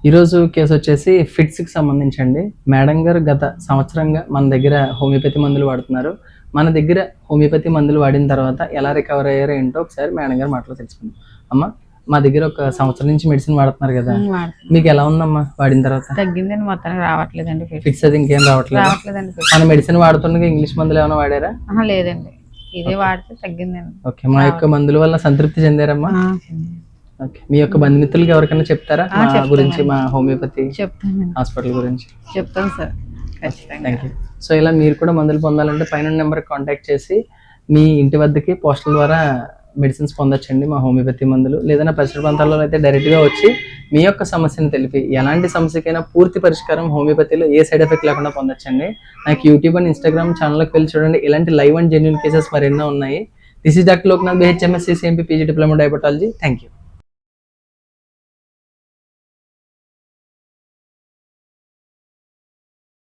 ఈరోజు కేసు వచ్చేసి ఫిట్స్కి సంబంధించండి. మేడం గారు గత సంవత్సరంగా మన దగ్గర హోమియోపతి మందులు వాడుతున్నారు. మన దగ్గర హోమియోపతి మందులు వాడిన తర్వాత ఎలా రికవర్ అయ్యారో ఏంటో ఒకసారి మేడం గారు మాటలో తెలుసుకుందాం. అమ్మ, మా దగ్గర ఒక సంవత్సరం నుంచి మెడిసిన్ వాడుతున్నారు కదా, మీకు ఎలా ఉందమ్మా వాడిన తర్వాత? తగ్గిందండి, మొత్తానికి రావట్లేదండి. ఫిట్స్ అది ఇంకేం రావట్లేదండి. మన మెడిసిన్ వాడుతుండగా ఇంగ్లీష్ మందులు ఏమైనా వాడారా? లేదండి, ఇదే వాడితే తగ్గిందండి. ఓకే, మా యొక్క మందుల వల్ల సంతృప్తి చెందారమ్మా? ఓకే, మీ యొక్క బంధుమిత్రులకి ఎవరికైనా చెప్తారా మా గురించి, మా హోమియోపతి హాస్పిటల్ గురించి? చెప్తాను సార్, ఖచ్చితంగా. Thank you. సో ఇలా మీరు కూడా మందులు పొందాలంటే పైన నెంబర్ కాంటాక్ట్ చేసి మీ ఇంటి వద్దకి పోస్టల్ ద్వారా మెడిసిన్స్ పొందొచ్చండి మా హోమియోపతి మందులు. లేదన్నా పరిసర ప్రాంతాల్లో అయితే డైరెక్ట్గా వచ్చి మీ యొక్క సమస్యను తెలిపి ఎలాంటి సమస్యకైనా పూర్తి పరిష్కారం హోమియోపతిలో ఏ సైడ్ ఎఫెక్ట్ లేకుండా పొందొచ్చండి. నాకు యూట్యూబ్ అండ్ ఇన్స్టాగ్రామ్ ఛానల్కి వెళ్ళి చూడండి, ఇలాంటి లైవ్ అండ్ జెన్యూన్ కేసెస్ మరెన్నో ఉన్నాయి. This is doctor Loknath, BHMS, CCMP, PG Diploma Diabetology. Thank you.